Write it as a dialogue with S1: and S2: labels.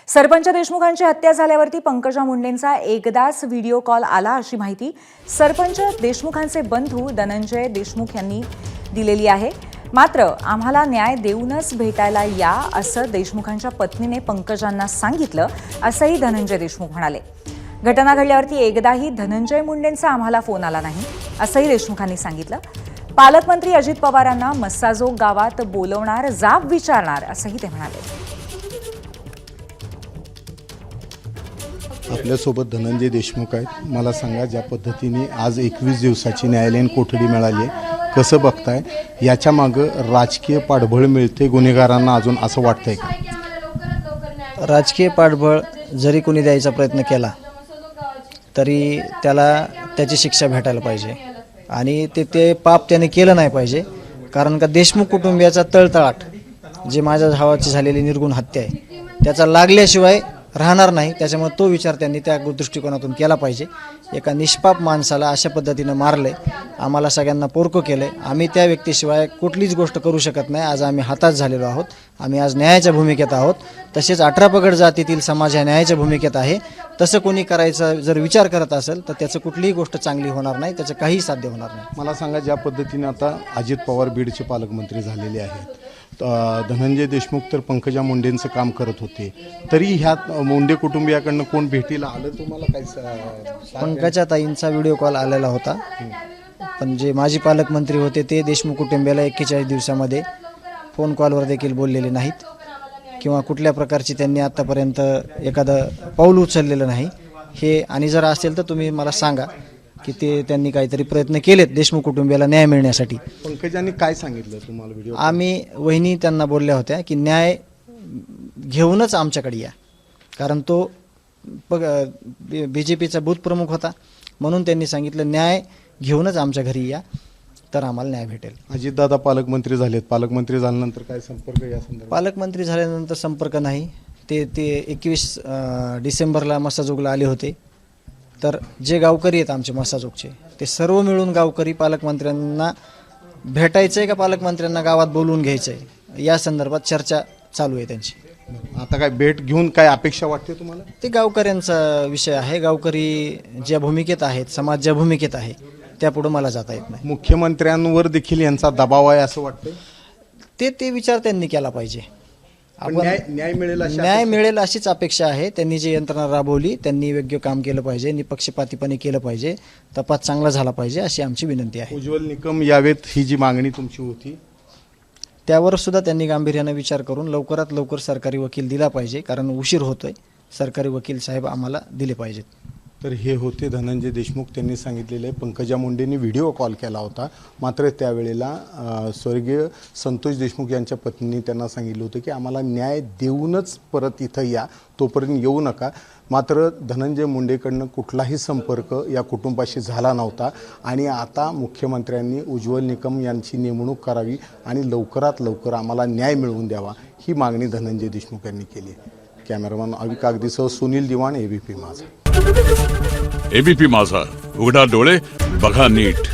S1: सरपंच देशमुखांची हत्या झाल्यावरती पंकजा मुंडेंचा एकदाच व्हिडिओ कॉल आला अशी माहिती सरपंच देशमुखांचे बंधू धनंजय देशमुख यांनी दिलेली आहे। मात्र आम्हाला न्याय देऊनच भेटायला या असं देशमुखांच्या पत्नीने पंकजांना सांगितलं असंही धनंजय देशमुख म्हणाले। घटना घडल्यावरती एकदाही धनंजय मुंडेंचा आम्हाला फोन आला नाही असंही देशमुखांनी सांगितलं। पालकमंत्री अजित पवारांना मस्साजोग गावात बोलवणार, जाब विचारणार असंही ते म्हणाले।
S2: आपल्यासोबत धनंजय देशमुख आहेत। मला सांगा, ज्या पद्धतीने आज 21 दिवसाची न्यायालयीन कोठडी मिळाली आहे, कसं बघताय? याच्या मागं राजकीय पाठबळ मिळते गुन्हेगारांना अजून असं वाटतंय का?
S3: राजकीय पाठबळ जरी कोणी द्यायचा प्रयत्न केला तरी त्याला त्याची शिक्षा भेटायला पाहिजे आणि ते पाप त्याने केलं नाही पाहिजे। कारण का देशमुख कुटुंबियाचा तळतळाट जे माझ्या भावाची झालेली निर्गुण हत्या आहे त्याचा लागल्याशिवाय राहणार नाही। त्याच्यामुळे तो विचार त्यांनी त्या दृष्टिकोनातून केला पाहिजे। एका निष्पाप माणसाला अशा पद्धतीनं मारले, आम्हाला सगळ्यांना पोरकं केलं। आम्ही त्या व्यक्तीशिवाय कुठलीच गोष्ट करू शकत नाही। आज आम्ही हताश झालेलो आहोत। आम्ही आज न्यायाच्या भूमिकेत आहोत। तसेच 18 पगड जातीतील समाज ह्या न्यायाच्या भूमिकेत आहे। तसं कोणी करायचा जर विचार करत असेल तर त्याचं कुठलीही गोष्ट चांगली होणार नाही, त्याचं काही साध्य होणार नाही।
S2: मला सांगा, ज्या पद्धतीने आता अजित पवार बीडचे पालकमंत्री झालेले आहेत, धनंजय देशमुख तर पंकजा मुंडेंचं काम करत होते, तरी ह्या मुंडे कुटुंबियाकडनं कोण भेटीला आलं? तुम्हाला काय?
S3: पंकजा ताईंचा व्हिडिओ कॉल आलेला होता, पण जे माजी पालकमंत्री होते ते देशमुख कुटुंबियाला 41 दिवसामध्ये फोन कॉलवर देखील बोललेले नाहीत किंवा कुठल्या प्रकारची त्यांनी आतापर्यंत एखादं पाऊल उचललेलं नाही हे। आणि जर असेल तर तुम्ही मला सांगा की त्यांनी काहीतरी प्रयत्न केलेत देशमुख कुटुंबियाला न्याय मिळण्यासाठी।
S2: पंकजांनी काय सांगितलं तुम्हाला व्हिडिओ?
S3: आम्ही वहिनी त्यांना बोलल्या होत्या की न्याय घेऊनच आमच्याकडे या, कारण तो BJPचा बूथ प्रमुख होता, म्हणून त्यांनी सांगितलं न्याय घेऊनच आमच्या घरी या तर आम्हाला न्याय भेटेल।
S2: अजितदादा पालकमंत्री झालेत, पालकमंत्री झाल्यानंतर काय संपर्क या संदर्भात?
S3: पालकमंत्री झाल्यानंतर संपर्क नाही। ते 21 डिसेंबरला मस्साजोगला आले होते, तर जे गावकरी आहेत आमचे मस्साजोगचे ते सर्व मिळून गावकरी पालकमंत्र्यांना भेटायचंय का पालकमंत्र्यांना गावात बोलवून घ्यायचंय या संदर्भात चर्चा चालू आहे त्यांची।
S2: आता काय भेट घेऊन काय अपेक्षा वाटते तुम्हाला? ते
S3: गावकऱ्यांचा विषय आहे। गावकरी ज्या भूमिकेत आहेत, समाज ज्या भूमिकेत आहे त्यापुढे मला जाता येत नाही।
S2: मुख्यमंत्र्यांवर देखील यांचा दबाव आहे असं वाटतं?
S3: ते विचार त्यांनी केला पाहिजे।
S2: न्याय
S3: मिळेल अशीच अपेक्षा आहे। त्यांनी जी यंत्रणा राबवली त्यांनी योग्य काम केलं पाहिजे, निपक्षपातीपणे केलं पाहिजे, तपास चांगला झाला पाहिजे अशी आमची विनंती आहे।
S2: उज्ज्वल निकम यावेत ही जी मागणी तुमची होती
S3: त्यावर सुद्धा त्यांनी गांभीर्याने विचार करून लवकरात लवकर सरकारी वकील दिला पाहिजे, कारण उशीर होतोय। सरकारी वकील साहेब आम्हाला दिले पाहिजेत।
S2: तर हे होते धनंजय देशमुख। त्यांनी सांगितलेले पंकजा मुंडेंनी व्हिडिओ कॉल केला होता, मात्र त्यावेळेला स्वर्गीय संतोष देशमुख यांच्या पत्नीने त्यांना सांगितलं होतं की आम्हाला न्याय देऊनच परत इथं या, तोपर्यंत येऊ नका। मात्र धनंजय मुंडेकडनं कुठलाही संपर्क या कुटुंबाशी झाला नव्हता आणि आता मुख्यमंत्र्यांनी उज्ज्वल निकम यांची नेमणूक करावी आणि लवकरात लवकर आम्हाला न्याय मिळवून द्यावा ही मागणी धनंजय देशमुख यांनी केली। कॅमेरामॅन अवी कागदीसह सुनील दिवाण, ABP माझा।
S4: ABP माझा, उघडा डोळे बघा नीट।